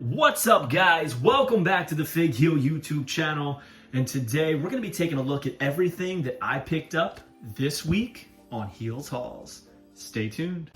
What's up, guys? Welcome back to the Fig Heel YouTube channel. And today we're going to be taking a look at everything that I picked up this week on Heels Hauls. Stay tuned.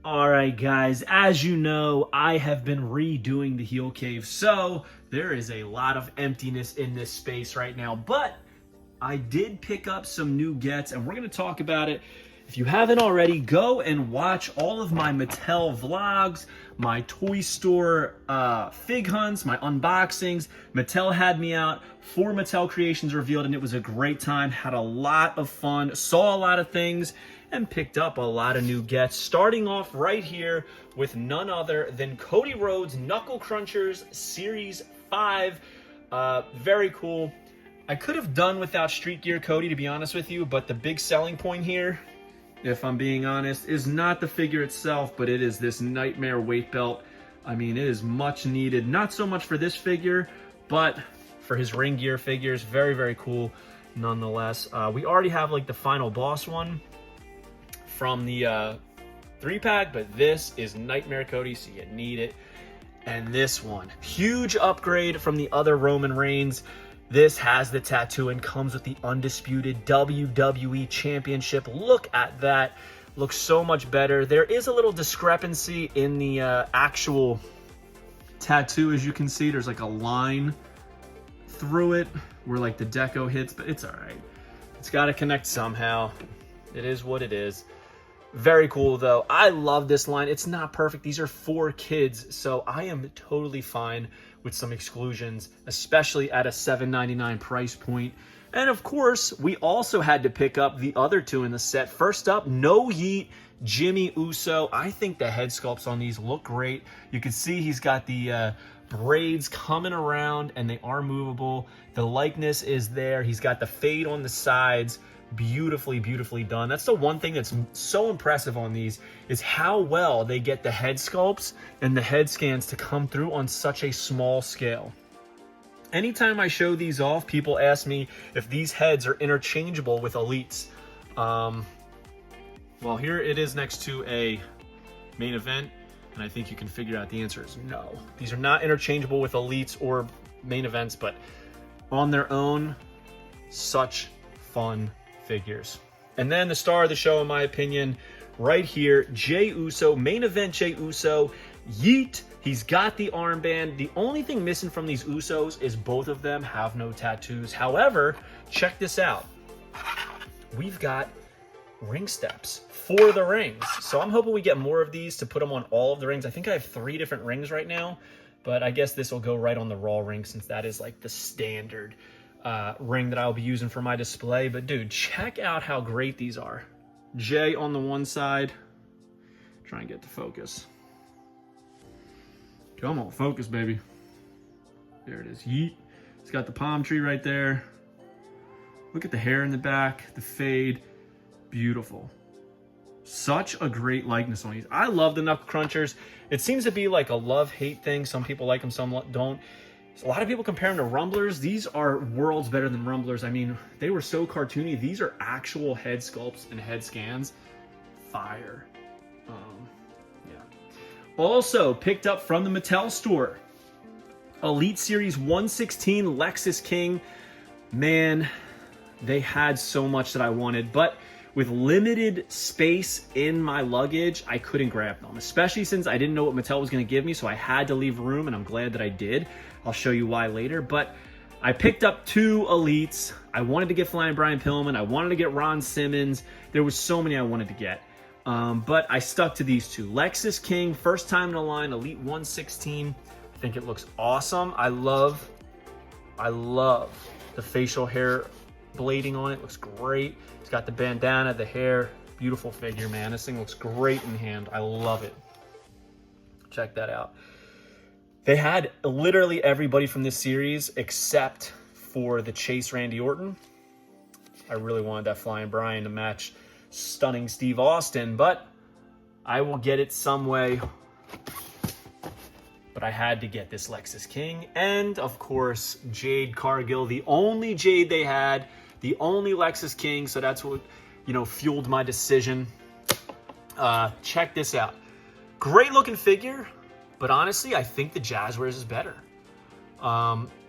Alright guys, as you know, I have been redoing the heel cave, so there is a lot of emptiness in this space right now, but I did pick up some new gets and we're going to talk about it. If you haven't already, go and watch all of my Mattel vlogs, my toy store fig hunts, my unboxings. Mattel had me out for Mattel Creations revealed and it was a great time, had a lot of fun, saw a lot of things, and picked up a lot of new gets, starting off right here with none other than Cody Rhodes Knuckle Crunchers Series 5. Very cool. I could have done without Street Gear Cody, to be honest with you, but the big selling point here, if I'm being honest, is not the figure itself, but it is this Nightmare weight belt. I mean, it is much needed, not so much for this figure, but for his ring gear figures. Very, very cool nonetheless. We already have like the final boss one from the 3-pack, but this is Nightmare Cody, so you need it. And this one, huge upgrade from the other Roman Reigns. This has the tattoo and comes with the undisputed WWE Championship. Look at that. Looks so much better. There is a little discrepancy in the actual tattoo. As you can see, there's like a line through it where like the deco hits, but it's all right. It's got to connect somehow. It is what it is. Very cool though. I love this line. It's not perfect. These are for kids, so I am totally fine with some exclusions, especially at a $7.99 price point. And of course, we also had to pick up the other two in the set. First up, No Yeet Jimmy Uso. I think the head sculpts on these look great. You can see he's got the braids coming around and they are movable. The likeness is there. He's got the fade on the sides. Beautifully, beautifully done. That's the one thing that's so impressive on these, is how well they get the head sculpts and the head scans to come through on such a small scale. Anytime I show these off, people ask me if these heads are interchangeable with elites. Well, here it is next to a main event, and I think you can figure out the answer is no. These are not interchangeable with elites or main events, but on their own, such fun figures. And then the star of the show, in my opinion, right here, Jey Uso, main event Jey Uso, Yeet. He's got the armband. The only thing missing from these Usos is both of them have no tattoos. However, check this out. We've got ring steps for the rings. So I'm hoping we get more of these to put them on all of the rings. I think I have 3 different rings right now, but I guess this will go right on the Raw ring since that is like the standard ring that I'll be using for my display. But dude, check out how great these are. Jay on the one side. Try and get to focus. Come on, focus, baby. There it is. Yeet. It's got the palm tree right there. Look at the hair in the back, the fade. Beautiful. Such a great likeness on these. I love the Knuckle Crunchers. It seems to be like a love-hate thing. Some people like them, some don't. A lot of people compare them to Rumblers. These are worlds better than Rumblers. I mean, they were so cartoony. These are actual head sculpts and head scans. Fire. Yeah. Also picked up from the Mattel store, Elite Series 116 Lexus King. Man, they had so much that I wanted, but with limited space in my luggage, I couldn't grab them, especially since I didn't know what Mattel was going to give me, so I had to leave room, and I'm glad that I did. I'll show you why later, but I picked up 2 Elites. I wanted to get Flying Brian Pillman. I wanted to get Ron Simmons. There was so many I wanted to get, but I stuck to these 2. Lexus King, first time in the line, Elite 116. I think it looks awesome. I love the facial hair blading on it. Looks great. It's got the bandana, the hair. Beautiful figure, man. This thing looks great in hand. I love it. Check that out. They had literally everybody from this series except for the Chase Randy Orton. I really wanted that Flying Brian to match Stunning Steve Austin, but I will get it some way. But I had to get this Lexus King, and of course, Jade Cargill, the only Jade they had, the only Lexus King, so that's what, you know, fueled my decision. Check this out. Great looking figure, but honestly, I think the Jazzwares is better.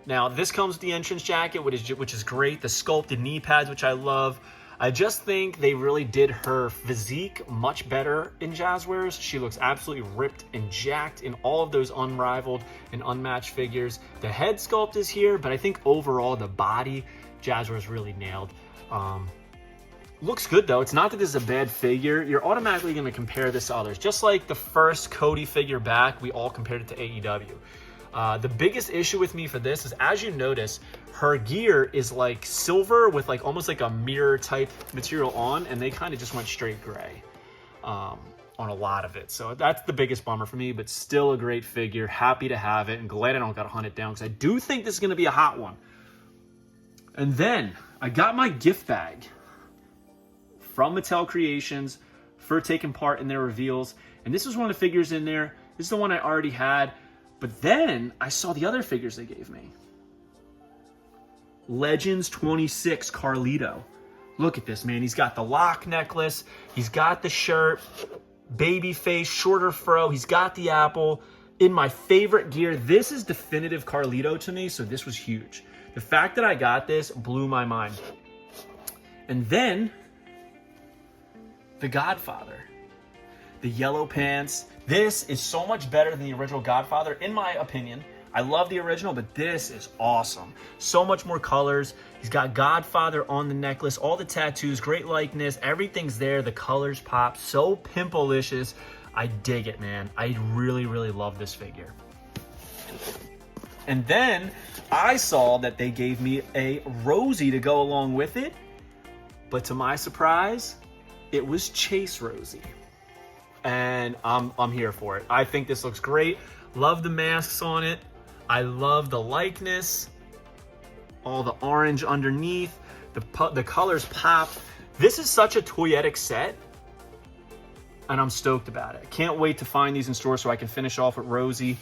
Now, this comes with the entrance jacket, which is great. The sculpted knee pads, which I love. I just think they really did her physique much better in Jazzwares. She looks absolutely ripped and jacked in all of those unrivaled and unmatched figures. The head sculpt is here, but I think overall the body, Jazzwares really nailed. Looks good though. It's not that this is a bad figure. You're automatically going to compare this to others. Just like the first Cody figure back, we all compared it to AEW. The biggest issue with me for this is, as you notice, her gear is like silver with like almost like a mirror type material on, and they kind of just went straight gray on a lot of it. So that's the biggest bummer for me, but still a great figure. Happy to have it, and glad I don't got to hunt it down, because I do think this is going to be a hot one. And then I got my gift bag from Mattel Creations for taking part in their reveals, and this was one of the figures in there. This is the one I already had. But then I saw the other figures they gave me. Legends 26 Carlito. Look at this, man. He's got the lock necklace. He's got the shirt. Baby face, shorter fro. He's got the apple. In my favorite gear. This is definitive Carlito to me, so this was huge. The fact that I got this blew my mind. And then, the Godfather. The yellow pants. This is so much better than the original Godfather, in my opinion. I love the original, but this is awesome. So much more colors. He's got Godfather on the necklace, all the tattoos, great likeness, everything's there. The colors pop, so pimple-licious. I dig it, man. I really, really love this figure. And then I saw that they gave me a Rosie to go along with it, but to my surprise, it was Chase Rosie. And I'm here for it. I think this looks great. Love the masks on it. I love the likeness. All the orange underneath. The colors pop. This is such a toyetic set, and I'm stoked about it. Can't wait to find these in stores so I can finish off with Rosie.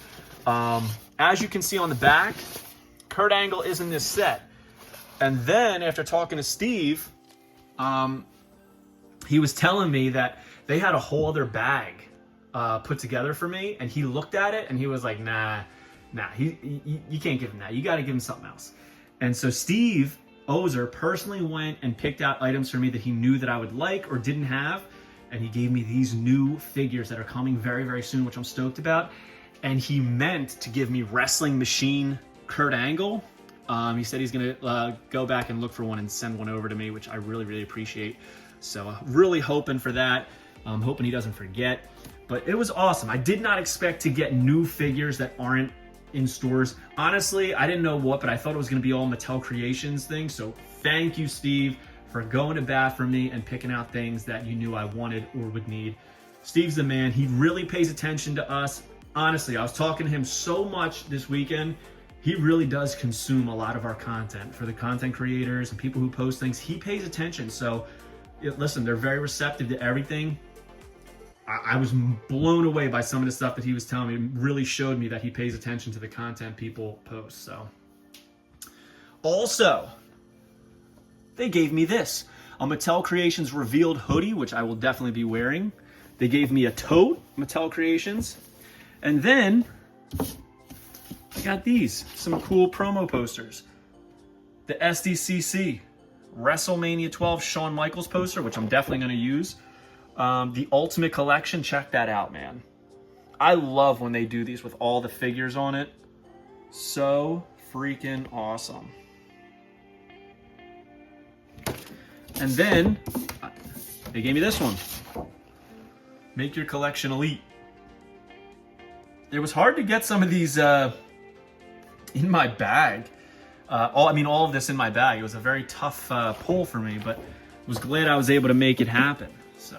As you can see on the back, Kurt Angle is in this set. And then after talking to Steve, he was telling me that they had a whole other bag put together for me, and he looked at it and he was like, nah, you can't give him that. You got to give him something else. And so Steve Ozer personally went and picked out items for me that he knew that I would like or didn't have, and he gave me these new figures that are coming very, very soon, which I'm stoked about. And he meant to give me Wrestling Machine Kurt Angle. He said he's gonna go back and look for one and send one over to me, which I really, really appreciate. So really hoping for that. I'm hoping he doesn't forget. But it was awesome. I did not expect to get new figures that aren't in stores. Honestly, I didn't know what, but I thought it was going to be all Mattel Creations things. So thank you, Steve, for going to bat for me and picking out things that you knew I wanted or would need. Steve's the man. He really pays attention to us. Honestly, I was talking to him so much this weekend. He really does consume a lot of our content. For the content creators and people who post things, he pays attention. So listen, they're very receptive to everything. I was blown away by some of the stuff that he was telling me. It really showed me that he pays attention to the content people post. So, also, they gave me this. A Mattel Creations revealed hoodie, which I will definitely be wearing. They gave me a tote, Mattel Creations. And then, I got these. Some cool promo posters. The SDCC WrestleMania 12 Shawn Michaels poster, which I'm definitely going to use. The Ultimate Collection, check that out, man. I love when they do these with all the figures on it. So freaking awesome. And then, they gave me this one. Make your collection elite. It was hard to get some of these in my bag. All of this in my bag. It was a very tough pull for me, but was glad I was able to make it happen. So,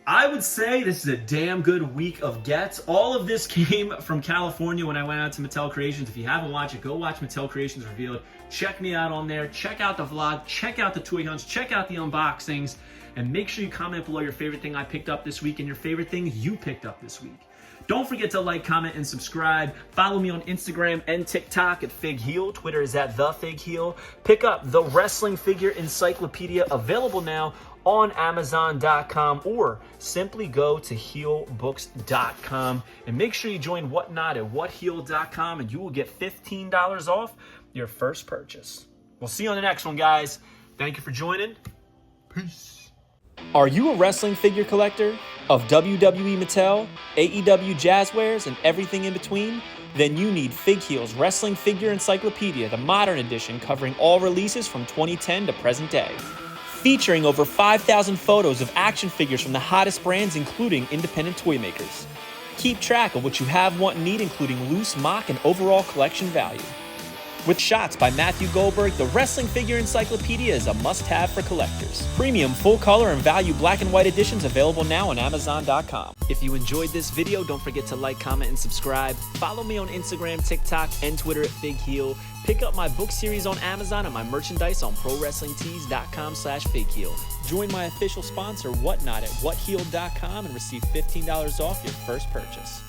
I would say this is a damn good week of gets. All of this came from California when I went out to Mattel Creations. If you haven't watched it, go watch Mattel Creations Revealed. Check me out on there. Check out the vlog. Check out the toy hunts. Check out the unboxings. And make sure you comment below your favorite thing I picked up this week and your favorite thing you picked up this week. Don't forget to like, comment, and subscribe. Follow me on Instagram and TikTok at FigHeal. Twitter is at TheFigHeal. Pick up the Wrestling Figure Encyclopedia, available now on Amazon.com, or simply go to healbooks.com and make sure you join Whatnot at whatheal.com and you will get $15 off your first purchase. We'll see you on the next one, guys. Thank you for joining. Peace. Are you a wrestling figure collector of WWE Mattel, AEW Jazzwares, and everything in between? Then you need FigHeal's Wrestling Figure Encyclopedia, the modern edition covering all releases from 2010 to present day. Featuring over 5,000 photos of action figures from the hottest brands, including independent toy makers. Keep track of what you have, want, and need, including loose, mock, and overall collection value. With shots by Matthew Goldberg, the Wrestling Figure Encyclopedia is a must-have for collectors. Premium, full-color, and value black and white editions available now on Amazon.com. If you enjoyed this video, don't forget to like, comment, and subscribe. Follow me on Instagram, TikTok, and Twitter at FigHeal. Pick up my book series on Amazon and my merchandise on ProWrestlingTees.com/FigHeal. Join my official sponsor, Whatnot, at whatheal.com and receive $15 off your first purchase.